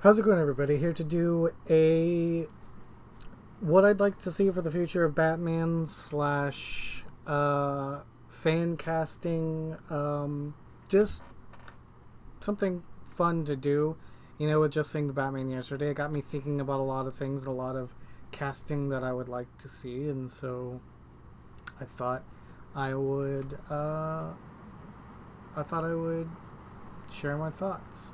How's it going, everybody? Here to do a what I'd like to see for the future of Batman slash fan casting. Just something fun to do. With just seeing the Batman yesterday, it got me thinking about a lot of things and a lot of casting that I would like to see, and so I thought I would. I would share my thoughts.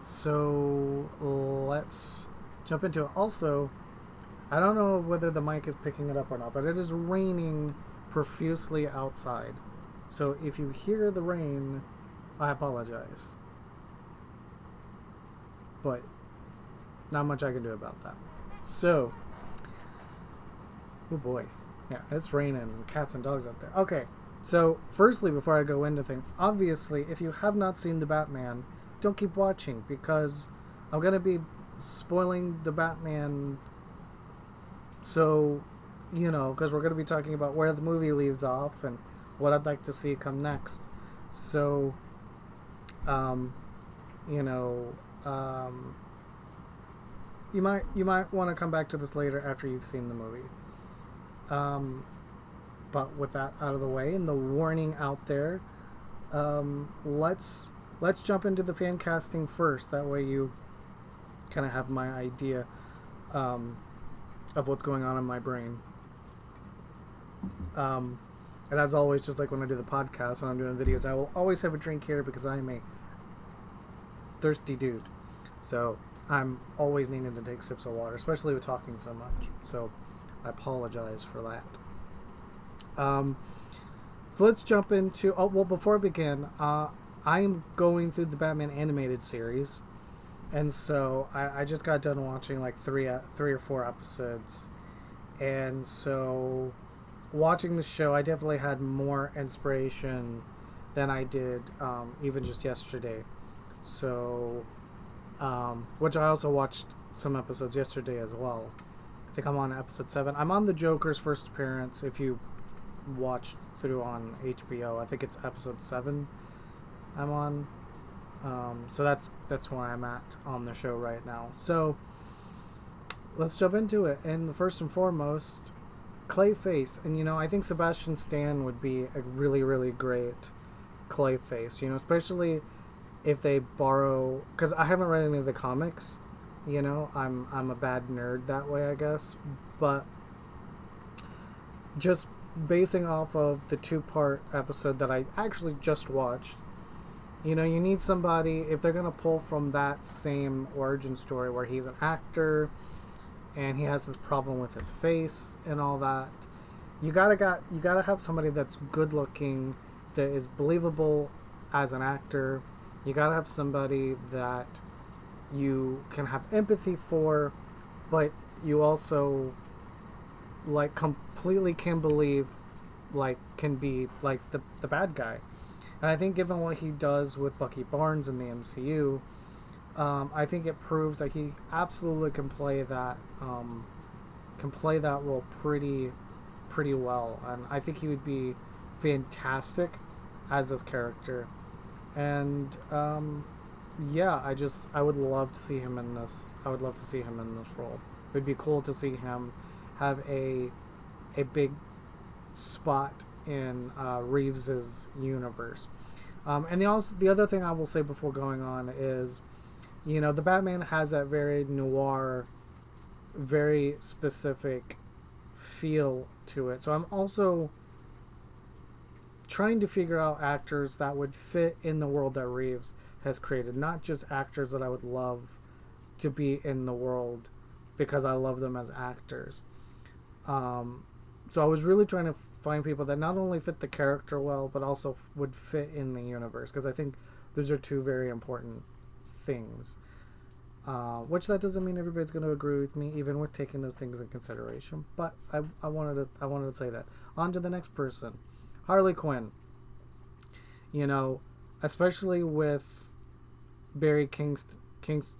So let's jump into it. Also, I don't know whether the mic is picking it up or not, but it is raining profusely outside. So if you hear the rain, I apologize. But not much I can do about that. So, oh boy. Yeah, it's raining. Cats and dogs out there. Okay, so firstly, before I go into things, obviously, if you have not seen the Batman, don't keep watching, because I'm going to be spoiling the Batman. So, because we're going to be talking about where the movie leaves off and what I'd like to see come next. So, you might want to come back to this later after you've seen the movie. But with that out of the way and the warning out there, let's jump into the fan casting first. That way you kind of have my idea of what's going on in my brain. And as always, just like when I do the podcast, when I'm doing videos, I will always have a drink here because I am a thirsty dude. So I'm always needing to take sips of water, especially with talking so much. So I apologize for that. So let's jump into... before I begin, I'm going through the Batman animated series. And so I just got done watching like three or four episodes. And so watching the show, I definitely had more inspiration than I did even just yesterday. So, which I also watched some episodes yesterday as well. I think I'm on episode 7. I'm on the Joker's first appearance. If you watched through on HBO, I think it's episode 7 I'm on. So that's where I'm at on the show right now. So let's jump into it. And first and foremost, Clayface. And I think Sebastian Stan would be a really, really great Clayface. Especially if they borrow, because I haven't read any of the comics. I'm a bad nerd that way, I guess. But just basing off of the 2-part episode that I actually just watched, you need somebody, if they're going to pull from that same origin story where he's an actor and he has this problem with his face and all that, you gotta have somebody that's good looking, that is believable as an actor. You gotta have somebody that you can have empathy for, but you also completely can believe, can be the bad guy. And I think given what he does with Bucky Barnes in the MCU, I think it proves that he absolutely can play that role pretty well. And I think he would be fantastic as this character. And I would love to see him in this. I would love to see him in this role. It would be cool to see him have a big spot in Reeves's universe. And the other thing I will say before going on is, the Batman has that very noir, very specific feel to it. So I'm also trying to figure out actors that would fit in the world that Reeves has created, not just actors that I would love to be in the world because I love them as actors. So I was really trying to find people that not only fit the character well, but also would fit in the universe, because I think those are two very important things. Which that doesn't mean everybody's going to agree with me, even with taking those things in consideration. But I wanted to say that. On to the next person, Harley Quinn. Especially with Barry Kingston. Is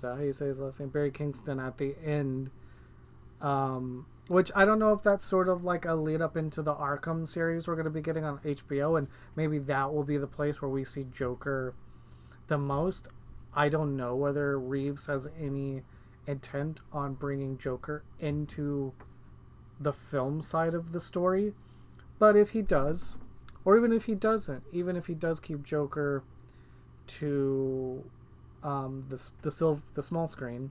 that how you say his last name? Barry Kingston at the end. Which I don't know if that's sort of like a lead up into the Arkham series we're going to be getting on HBO, and maybe that will be the place where we see Joker the most. I don't know whether Reeves has any intent on bringing Joker into the film side of the story. But if he does, or even if he doesn't, even if he does keep Joker to the small screen,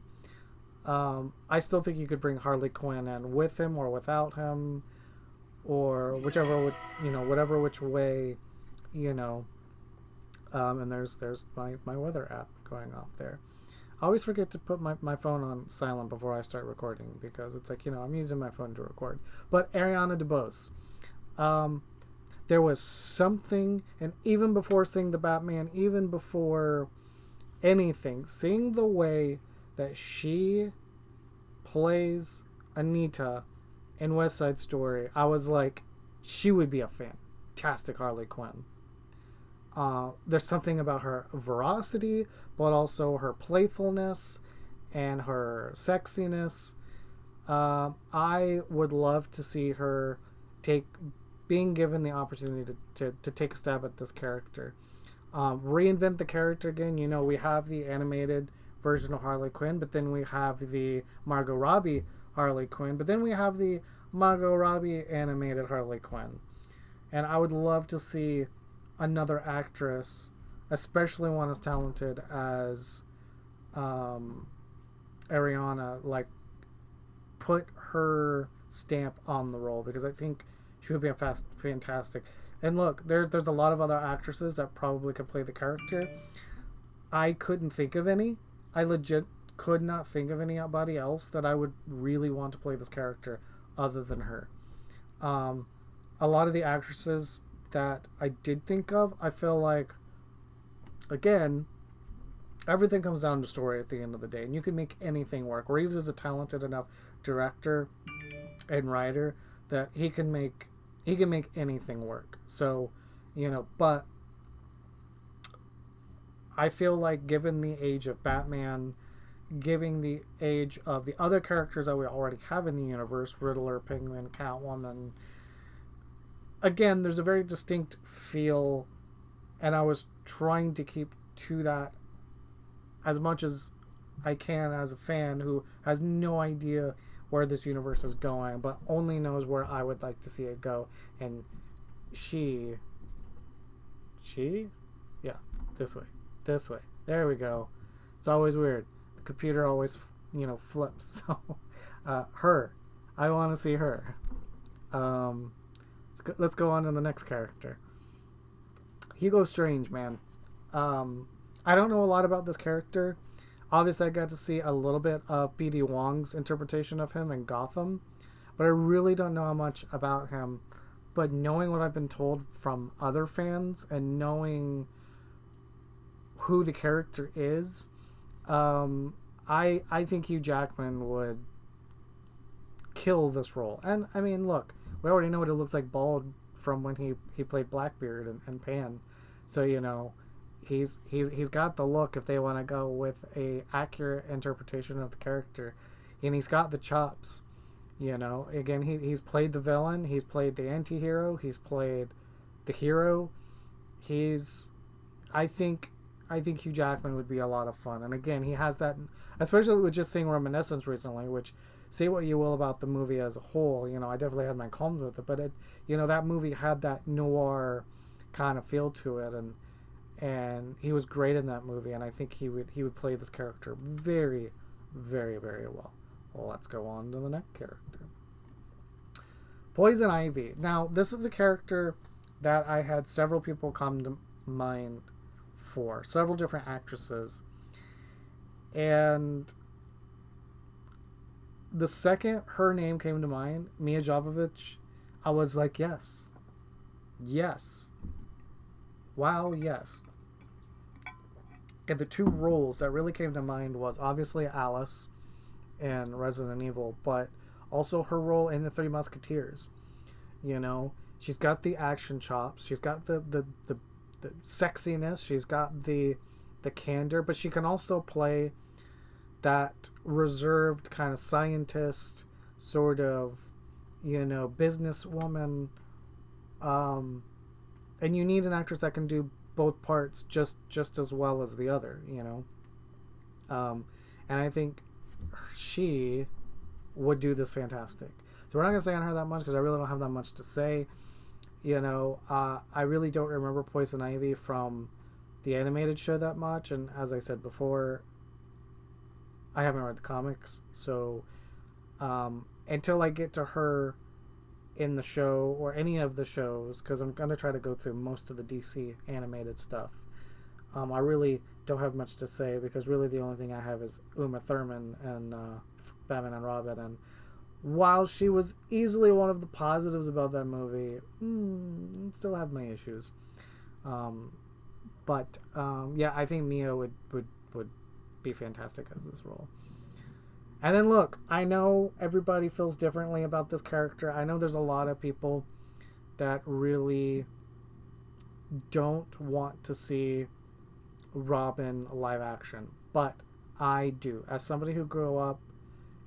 I still think you could bring Harley Quinn in with him or without him, or whatever which way, you know. And there's my weather app going off there. I always forget to put my phone on silent before I start recording because it's like, I'm using my phone to record. But Ariana DeBose, there was something, and even before seeing the Batman, even before anything, seeing the way that she plays Anita in West Side Story, I was like, she would be a fantastic Harley Quinn. There's something about her veracity, but also her playfulness and her sexiness. I would love to see her being given the opportunity to take a stab at this character. Reinvent the character again. We have the animated version of Harley Quinn, but then we have the Margot Robbie Harley Quinn, but then we have the Margot Robbie animated Harley Quinn. And I would love to see another actress, especially one as talented as Ariana, like, put her stamp on the role, because I think she would be fantastic. And look, there's a lot of other actresses that probably could play the character. I couldn't think of any. I legit could not think of anybody else that I would really want to play this character other than her. A lot of the actresses that I did think of, I feel like, again, everything comes down to story at the end of the day, and you can make anything work. Reeves is a talented enough director and writer that he can make anything work. So, but I feel like, given the age of Batman, given the age of the other characters that we already have in the universe, Riddler, Penguin, Catwoman, again, there's a very distinct feel, and I was trying to keep to that as much as I can as a fan who has no idea where this universe is going, but only knows where I would like to see it go. And she, yeah, this way, there we go. It's always weird. The computer always, flips. So, her, I want to see her. Let's go on to the next character. Hugo Strange, man. I don't know a lot about this character. Obviously, I got to see a little bit of B.D. Wong's interpretation of him in Gotham, but I really don't know much about him. But knowing what I've been told from other fans and knowing who the character is, I think Hugh Jackman would kill this role. And I mean, look, we already know what it looks like bald from when he played Blackbeard and Pan. So, he's got the look if they want to go with a accurate interpretation of the character. And he's got the chops. Again, he's played the villain, he's played the anti-hero, he's played the hero. I think Hugh Jackman would be a lot of fun. And again, he has that, especially with just seeing Reminiscence recently, which, say what you will about the movie as a whole, I definitely had my qualms with it, but that movie had that noir kind of feel to it, and he was great in that movie, and I think he would play this character very, very, very well. Well, let's go on to the next character. Poison Ivy. Now, this is a character that I had several people come to mind for, several different actresses, and the second her name came to mind, Mia Jovovich, I was like, yes. Wow, yes. And the two roles that really came to mind was obviously Alice in Resident Evil, but also her role in The Three Musketeers. She's got the action chops, she's got the sexiness, she's got the candor, but she can also play that reserved kind of scientist, sort of, businesswoman. And you need an actress that can do both parts just as well as the other, And I think she would do this fantastic. So we're not going to say on her that much because I really don't have that much to say. I really don't remember Poison Ivy from the animated show that much. And as I said before, I haven't read the comics. So until I get to her in the show or any of the shows, because I'm going to try to go through most of the DC animated stuff, I really don't have much to say because really the only thing I have is Uma Thurman and Batman and Robin. And while she was easily one of the positives about that movie, still have my issues. But I think Mia would be fantastic as this role. And then look, I know everybody feels differently about this character. I know there's a lot of people that really don't want to see Robin live action, but I do. As somebody who grew up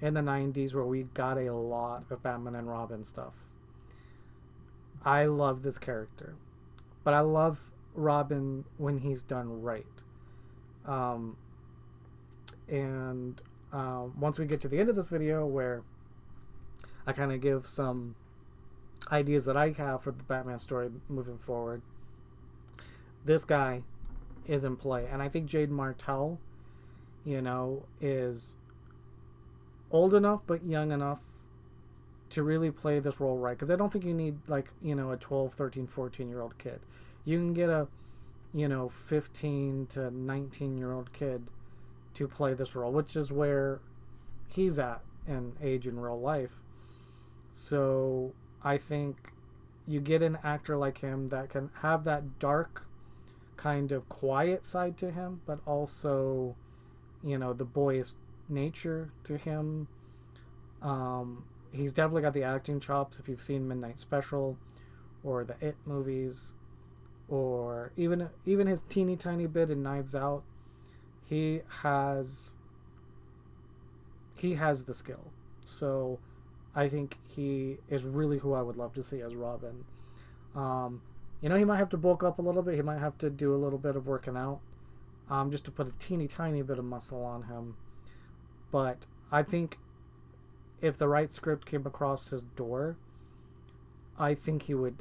in the 90s where we got a lot of Batman and Robin stuff, I love this character. But I love Robin when he's done right. Once we get to the end of this video where I kind of give some ideas that I have for the Batman story moving forward, this guy is in play. And I think Jade Martell, is old enough but young enough to really play this role right. Because I don't think you need a 12, 13, 14-year-old kid. You can get a 15 to 19-year-old kid to play this role, which is where he's at in age in real life. So I think you get an actor like him that can have that dark kind of quiet side to him, but also the boyish nature to him. He's definitely got the acting chops. If you've seen Midnight Special or the It movies, or even his teeny tiny bit in Knives Out, he has the skill. So I think he is really who I would love to see as Robin. He might have to bulk up a little bit. He might have to do a little bit of working out, just to put a teeny tiny bit of muscle on him. But I think if the right script came across his door, I think he would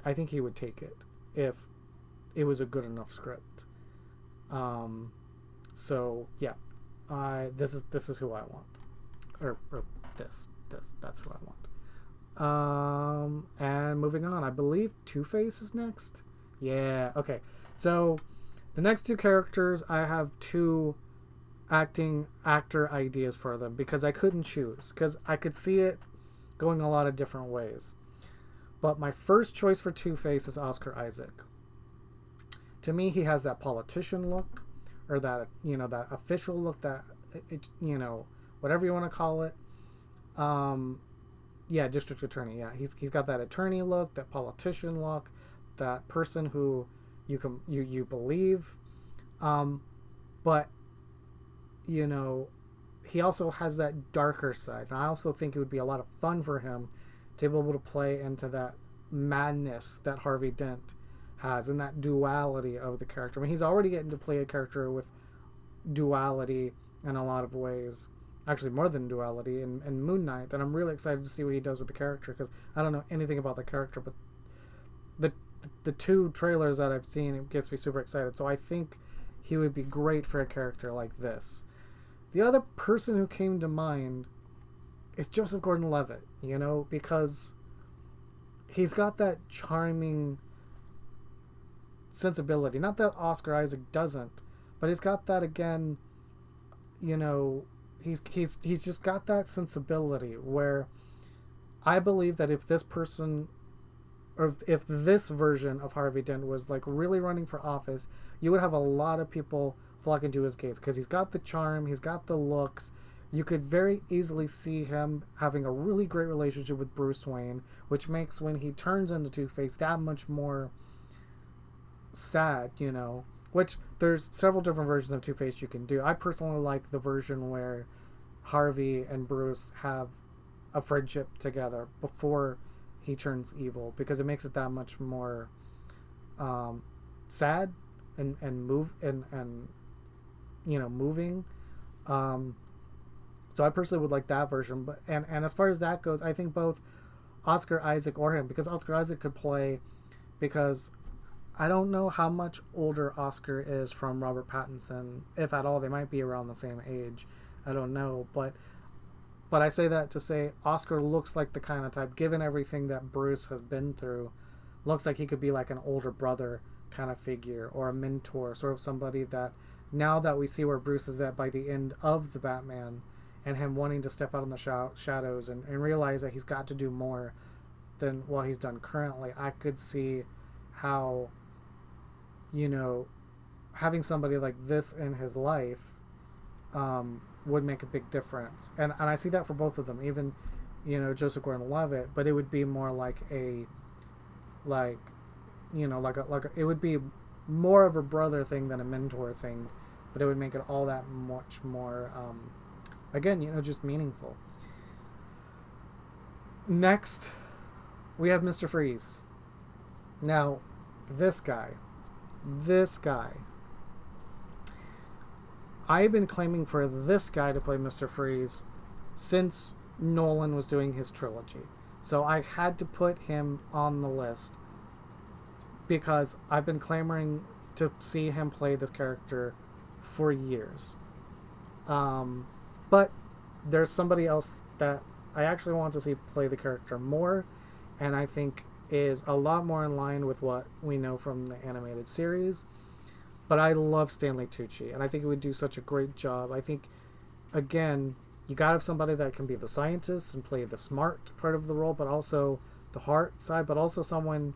take it if it was a good enough script. So yeah, this is who I want, or that's who I want. And moving on, I believe Two-Face is next. Yeah, okay. So the next two characters, I have two actor ideas for them because I couldn't choose because I could see it going a lot of different ways. But my first choice for Two-Face is Oscar Isaac. To me, he has that politician look, or that that official look, that whatever you want to call it. District attorney. Yeah, he's got that attorney look, that politician look, that person who you believe. But he also has that darker side, and I also think it would be a lot of fun for him to be able to play into that madness that Harvey Dent has, and that duality of the character. I mean, he's already getting to play a character with duality in a lot of ways, actually more than duality in Moon Knight, and I'm really excited to see what he does with the character because I don't know anything about the character, but the two trailers that I've seen, it gets me super excited. So I think he would be great for a character like this. The other person who came to mind is Joseph Gordon-Levitt, because he's got that charming sensibility. Not that Oscar Isaac doesn't, but he's got that again. He's just got that sensibility where I believe that if this person, or if this version of Harvey Dent was really running for office, you would have a lot of people flocking to his gates because he's got the charm, he's got the looks. You could very easily see him having a really great relationship with Bruce Wayne, which makes when he turns into Two-Face that much more sad, which there's several different versions of Two-Face you can do. I personally like the version where Harvey and Bruce have a friendship together before he turns evil, because it makes it that much more sad and moving. Um, so I personally would like that version. But and as far as that goes, I think both Oscar Isaac or him, because Oscar Isaac could play, because I don't know how much older Oscar is from Robert Pattinson, if at all. They might be around the same age. I don't know, but I say that to say Oscar looks like the kind of type, given everything that Bruce has been through, looks like he could be like an older brother kind of figure, or a mentor, sort of somebody that, now that we see where Bruce is at by the end of the Batman, and him wanting to step out in the shadows and realize that he's got to do more than what he's done currently, I could see how, you know, having somebody like this in his life would make a big difference. And I see that for both of them, even, you know, Joseph Gordon-Levitt, but it would be more like a, like, you know, like a, it would be more of a brother thing than a mentor thing, but it would make it all that much more, again, you know, just meaningful. Next, we have Mr. Freeze. Now, this guy, I've been claiming for this guy to play Mr. Freeze since Nolan was doing his trilogy. So I had to put him on the list because I've been clamoring to see him play this character for years. But there's somebody else that I actually want to see play the character more, and I think is a lot more in line with what we know from the animated series. But I love Stanley Tucci, and I think he would do such a great job. I think, again, you got to have somebody that can be the scientist and play the smart part of the role, but also the heart side, but also someone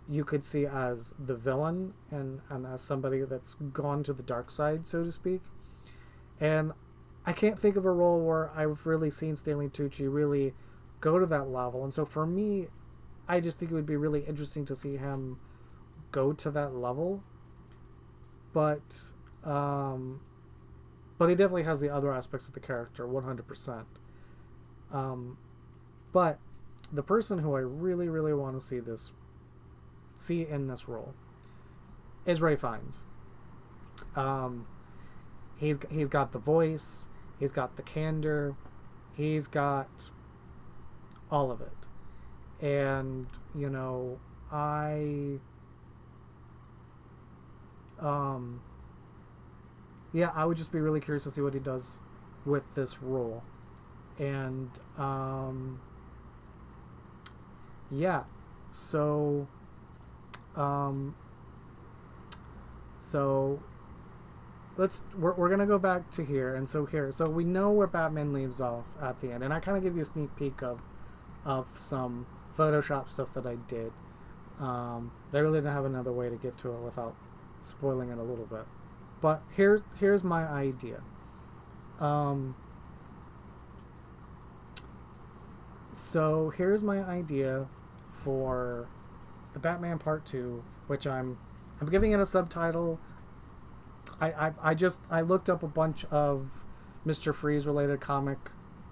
you could see as the villain and as somebody that's gone to the dark side, so to speak. And I can't think of a role where I've really seen Stanley Tucci really go to that level. And so for me, I just think it would be really interesting to see him go to that level. But he definitely has the other aspects of the character, 100%. But the person who I really, really want to see in this role is Ralph Fiennes. He's got the voice, he's got the candor, he's got all of it. And, you know, I would just be really curious to see what he does with this role. And so we're gonna go back to here. And so we know where Batman leaves off at the end, and I kind of give you a sneak peek of some Photoshop stuff that I did. I really didn't have another way to get to it without spoiling it a little bit. But here's my idea. So here's my idea for the Batman Part 2, which I'm giving it a subtitle. I looked up a bunch of Mr. Freeze related comic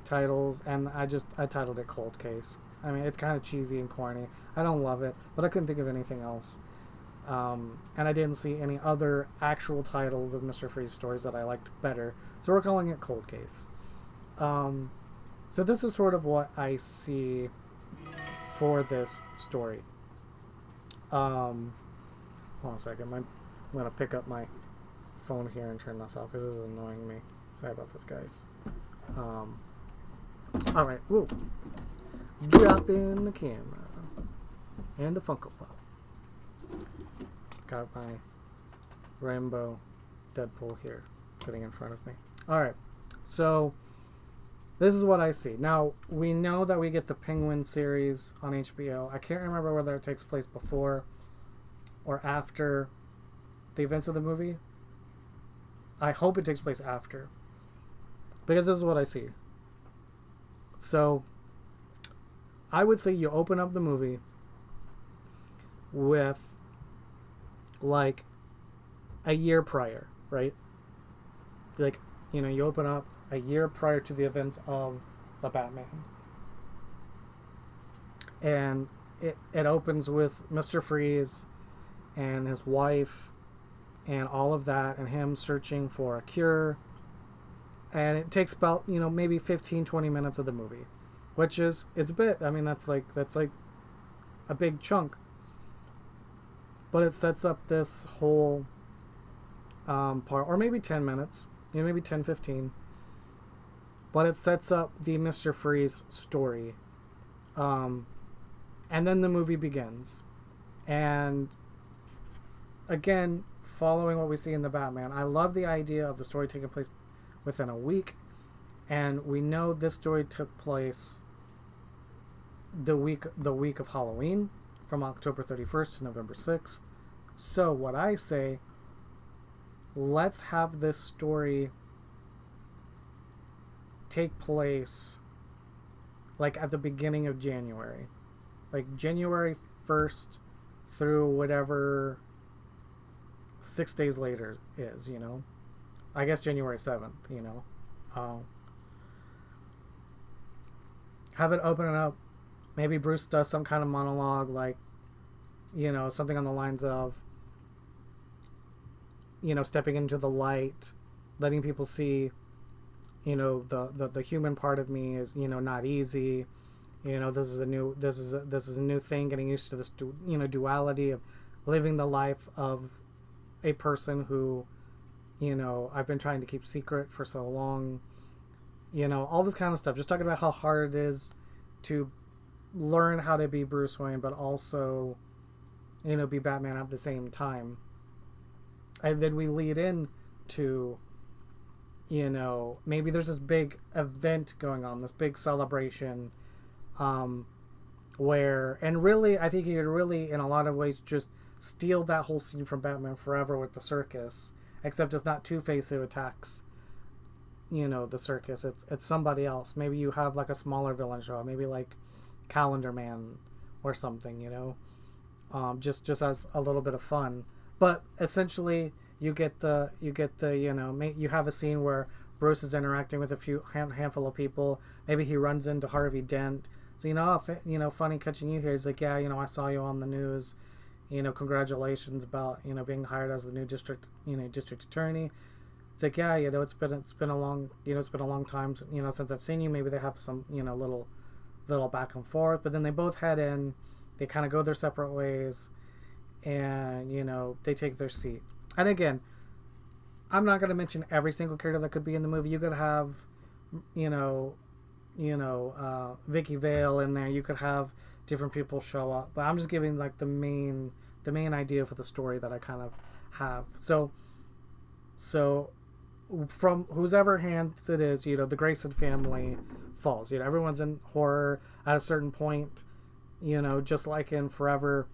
titles, and I titled it Cold Case. I mean, it's kind of cheesy and corny. I don't love it, but I couldn't think of anything else. And I didn't see any other actual titles of Mr. Freeze stories that I liked better, so we're calling it Cold Case. So this is sort of what I see for this story. Hold on a second. I'm going to pick up my phone here and turn this off because this is annoying me. Sorry about this, guys. Alright, woo. Drop in the camera. And the Funko Pop. Got my Rainbow Deadpool here sitting in front of me. Alright, so this is what I see. Now, we know that we get the Penguin series on HBO. I can't remember whether it takes place before or after the events of the movie. I hope it takes place after, because this is what I see. So, I would say you open up the movie with, like, a year prior, right? Like, you know, you open up a year prior to the events of the Batman. And it opens with Mr. Freeze and his wife and all of that, and him searching for a cure and it takes about, maybe 15, 20 minutes of the movie, which is a bit. I mean, that's like a big chunk, but it sets up this whole part, or maybe 10 minutes, maybe 10, 15, but it sets up the Mr. Freeze story. um, and then the movie begins, and again, following what we see in the Batman, I love the idea of the story taking place within a week, and we know this story took place the week of Halloween, from October 31st to November 6th. So what I say, let's have this story take place like at the beginning of January, like January 1st through whatever 6 days later is, I guess January 7th, have it open it up. Maybe Bruce does some kind of monologue, like, something on the lines of, stepping into the light, letting people see, the human part of me is, not easy. This is a new thing, getting used to this, duality of living the life of a person who, I've been trying to keep secret for so long. All this kind of stuff. Just talking about how hard it is to learn how to be Bruce Wayne, but also, be Batman at the same time. And then we lead in to, maybe there's this big event going on, this big celebration, where, and really, I think you could really, in a lot of ways, just steal that whole scene from Batman Forever with the circus, except it's not Two-Face who attacks, the circus. It's somebody else. Maybe you have like a smaller villain show, maybe like Calendar Man or something, just as a little bit of fun. But essentially, you have a scene where Bruce is interacting with a handful of people. Maybe he runs into Harvey Dent. So funny catching you here. He's like, yeah, I saw you on the news. Congratulations about being hired as the new district attorney. It's like, yeah, it's been a long time since I've seen you. Maybe they have some little back and forth, but then they both head in. They kind of go their separate ways, and they take their seat. And again, I'm not going to mention every single character that could be in the movie. You could have Vicky Vale in there. You could have different people show up, but I'm just giving like the main idea for the story that I kind of have. So from whoever hands it is, the Grayson family falls. Everyone's in horror at a certain point. Just like in Forever,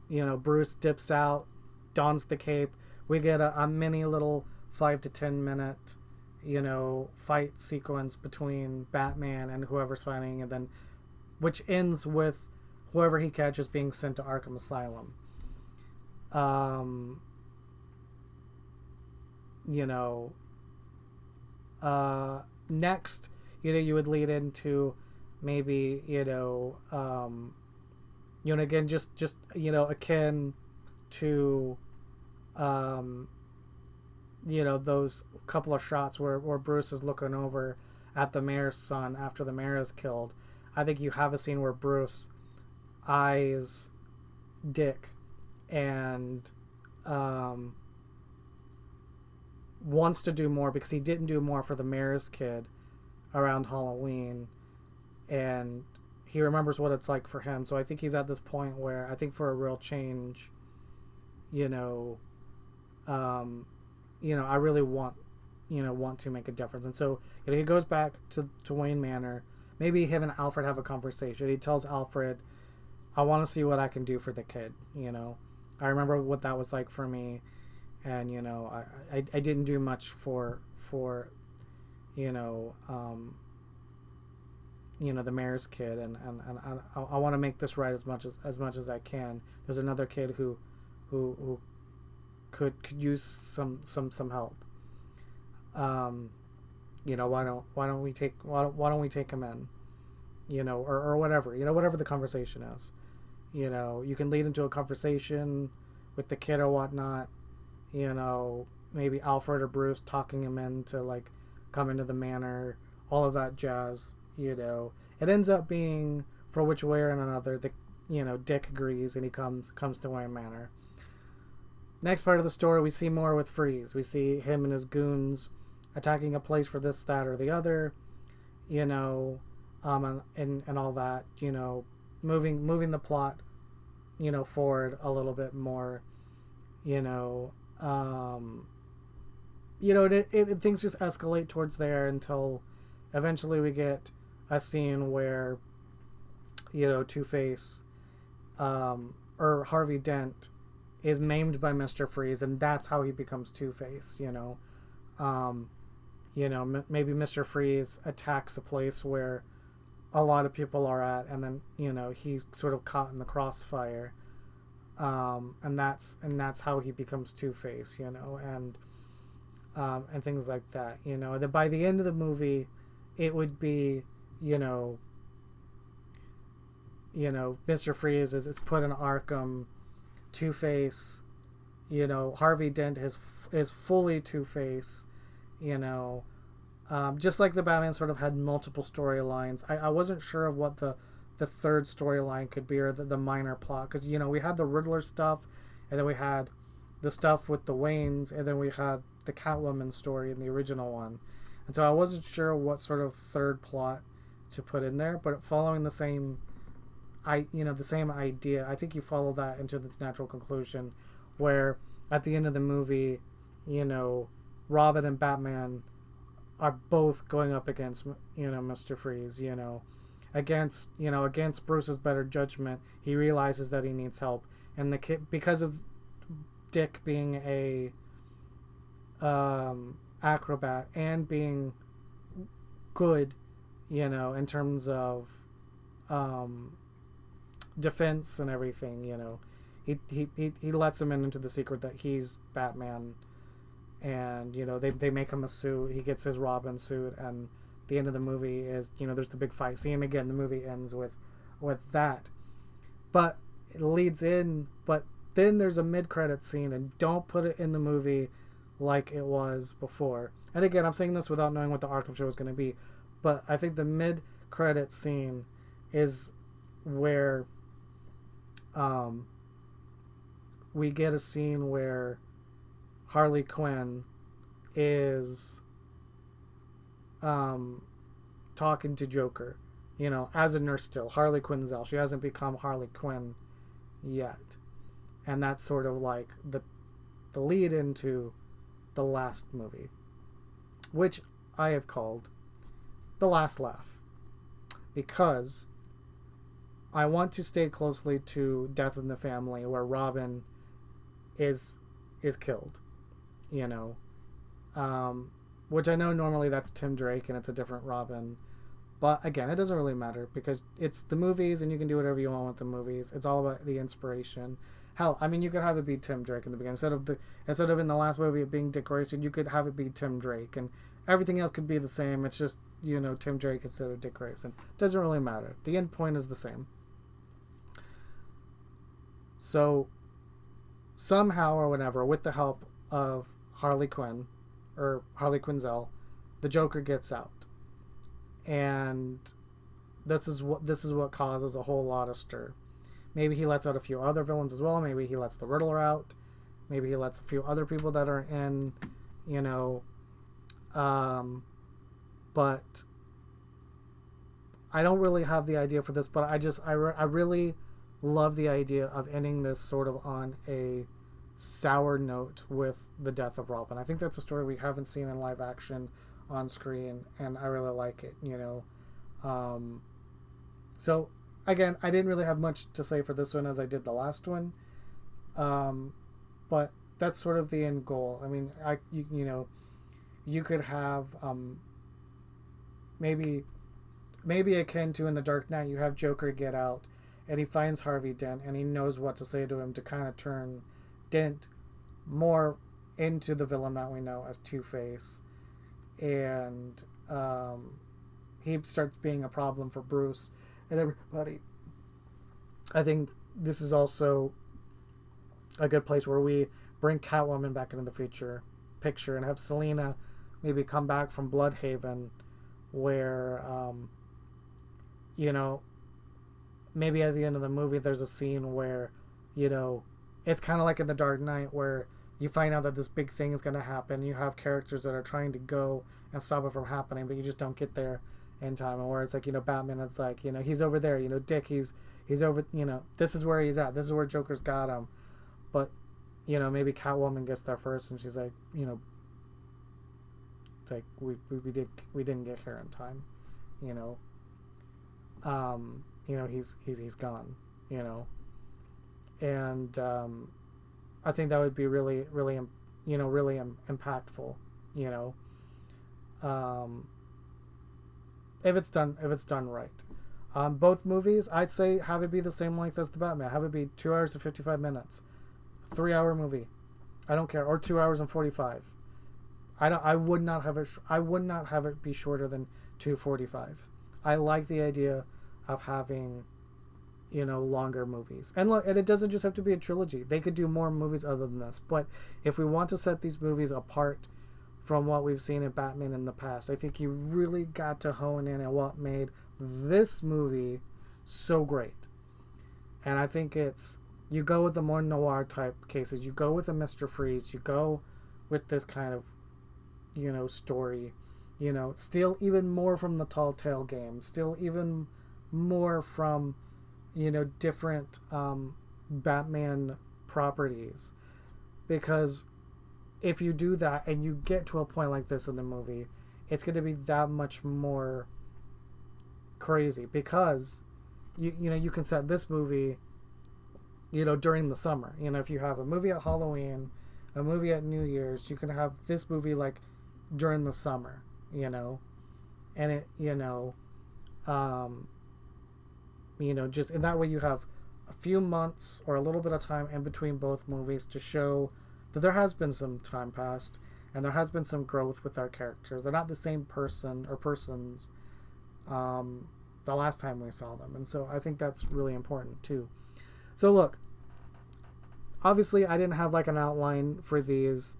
Bruce dips out, dons the cape. We get a mini little 5 to 10 minute, fight sequence between Batman and whoever's fighting, and then which ends with whoever he catches being sent to Arkham Asylum. Next, you would lead into maybe, again, just akin to, those couple of shots where Bruce is looking over at the mayor's son after the mayor is killed. I think you have a scene where Bruce eyes Dick and wants to do more because he didn't do more for the mayor's kid around Halloween, and he remembers what it's like for him. So I think he's at this point where I think for a real change, I really want to make a difference. And so he goes back to Wayne Manor. Maybe him and Alfred have a conversation. He tells Alfred, I want to see what I can do for the kid. I remember what that was like for me, and I didn't do much for the mayor's kid, and I want to make this right as much as I can. There's another kid who could use some help. Why don't we take him in, or whatever, whatever the conversation is. You can lead into a conversation with the kid or whatnot. Maybe Alfred or Bruce talking him into like coming to the manor, all of that jazz. It ends up being, for which way or another, Dick agrees and he comes to Wayne Manor. Next part of the story, we see more with Freeze. We see him and his goons attacking a place for this, that, or the other, and all that, moving the plot, forward a little bit more, things just escalate towards there until eventually we get a scene where, Two-Face, or Harvey Dent is maimed by Mr. Freeze, and that's how he becomes Two-Face, maybe Mr. Freeze attacks a place where a lot of people are at, and then, he's sort of caught in the crossfire. And that's how he becomes Two-Face, and things like that, that by the end of the movie, it would be, Mr. Freeze is put in Arkham, Two-Face, Harvey Dent is fully Two-Face, just like the Batman sort of had multiple storylines. I wasn't sure of what the third storyline could be, or the minor plot, because we had the Riddler stuff, and then we had the stuff with the Waynes, and then we had the Catwoman story in the original one, and so I wasn't sure what sort of third plot to put in there, but following the same idea, I think you follow that into its natural conclusion, where at the end of the movie, Robin and Batman are both going up against Mr. Freeze, against Bruce's better judgment. He realizes that he needs help, and the kid, because of Dick being a acrobat and being good, in terms of defense and everything, he lets him into the secret that he's Batman, and they make him a suit. He gets his Robin suit, and the end of the movie is, there's the big fight scene. Again, the movie ends with that, but it leads in, but then there's a mid-credit scene, and don't put it in the movie like it was before. And again, I'm saying this without knowing what the Arkham show is going to be, but I think the mid-credit scene is where we get a scene where Harley Quinn is talking to Joker, as a nurse still. Harley Quinzel. She hasn't become Harley Quinn yet. And that's sort of like the lead into the last movie, which I have called The Last Laugh, because I want to stay closely to Death in the Family, where Robin is killed, which I know normally that's Tim Drake and it's a different Robin, but again, it doesn't really matter because it's the movies and you can do whatever you want with the movies. It's all about the inspiration. Hell, I mean, you could have it be Tim Drake in the beginning instead of in the last movie it being Dick Grayson. You could have it be Tim Drake, and everything else could be the same. It's just Tim Drake instead of Dick Grayson. Doesn't really matter. The end point is the same. So somehow or whatever, with the help of Harley Quinn or Harley Quinzel, the Joker gets out, and this is what causes a whole lot of stir. Maybe he lets out a few other villains as well. Maybe he lets the Riddler out. Maybe he lets a few other people that are in, but I don't really have the idea for this, but I really love the idea of ending this sort of on a sour note with the death of Robin. I think that's a story we haven't seen in live action on screen, and I really like it, so again, I didn't really have much to say for this one as I did the last one, but that's sort of the end goal. I mean, you could have maybe akin to in The Dark Knight, you have Joker get out and he finds Harvey Dent and he knows what to say to him to kind of turn Dent more into the villain that we know as Two-Face, and he starts being a problem for Bruce and everybody. I think this is also a good place where we bring Catwoman back into the future picture and have Selina maybe come back from Bloodhaven, where you know, maybe at the end of the movie there's a scene where, you know, it's kind of like in The Dark Knight where you find out that this big thing is going to happen. You have characters that are trying to go and stop it from happening, but you just don't get there in time. And where it's like, you know, Batman, it's like, you know, he's over there. You know, Dick, he's over, you know, this is where he's at. This is where Joker's got him. But, you know, maybe Catwoman gets there first and she's like, you know, it's like we didn't get here in time, you know. You know, he's gone, you know. And I think that would be really, really, you know, really impactful, you know, if it's done right. Both movies, I'd say have it be the same length as the Batman. Have it be 2 hours and 55 minutes, 3-hour movie. I don't care, or 2 hours and 45. I would not have it be shorter than 2:45. I like the idea of having, you know, longer movies. And look, and it doesn't just have to be a trilogy. They could do more movies other than this. But if we want to set these movies apart from what we've seen in Batman in the past, I think you really got to hone in on what made this movie so great. And I think it's, you go with the more noir type cases. You go with a Mr. Freeze. You go with this kind of, you know, story. You know, steal even more from the Tall Tale game. Steal even more from, you know, different Batman properties. Because if you do that and you get to a point like this in the movie, it's going to be that much more crazy. Because you know, you can set this movie, you know, during the summer. You know, if you have a movie at Halloween, a movie at New Year's, you can have this movie like during the summer, you know. And it, you know, just in that way you have a few months or a little bit of time in between both movies to show that there has been some time passed and there has been some growth with our characters. They're not the same person or persons the last time we saw them. And so I think that's really important too. So look, obviously I didn't have like an outline for these.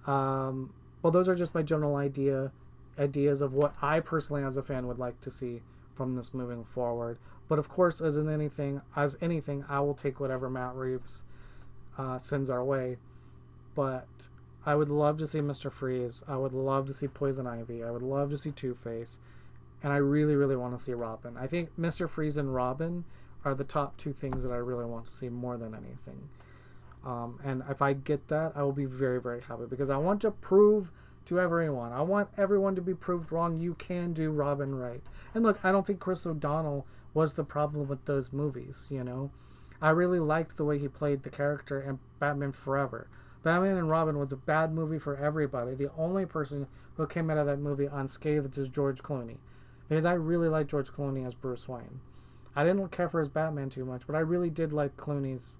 Well, those are just my general ideas of what I personally as a fan would like to see from this moving forward. But of course, as anything, I will take whatever Matt Reeves sends our way. But I would love to see Mr. Freeze. I would love to see Poison Ivy. I would love to see Two-Face. And I really, really want to see Robin. I think Mr. Freeze and Robin are the top two things that I really want to see more than anything. And if I get that, I will be very, very happy. Because I want to prove to everyone. I want everyone to be proved wrong. You can do Robin right. And look, I don't think Chris O'Donnell was the problem with those movies, you know. I really liked the way he played the character in Batman Forever. Batman and Robin was a bad movie for everybody. The only person who came out of that movie unscathed is George Clooney. Because I really like George Clooney as Bruce Wayne. I didn't care for his Batman too much, but I really did like Clooney's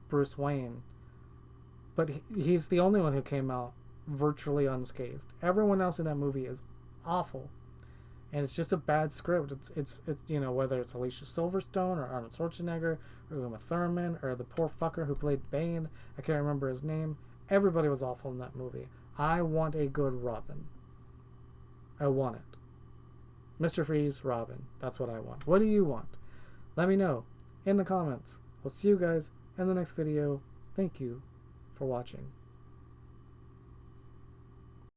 Bruce Wayne. But he's the only one who came out virtually unscathed. Everyone else in that movie is awful. And it's just a bad script. It's you know, whether it's Alicia Silverstone or Arnold Schwarzenegger or Uma Thurman or the poor fucker who played Bane. I can't remember his name. Everybody was awful in that movie. I want a good Robin. I want it. Mr. Freeze, Robin. That's what I want. What do you want? Let me know in the comments. We'll see you guys in the next video. Thank you for watching.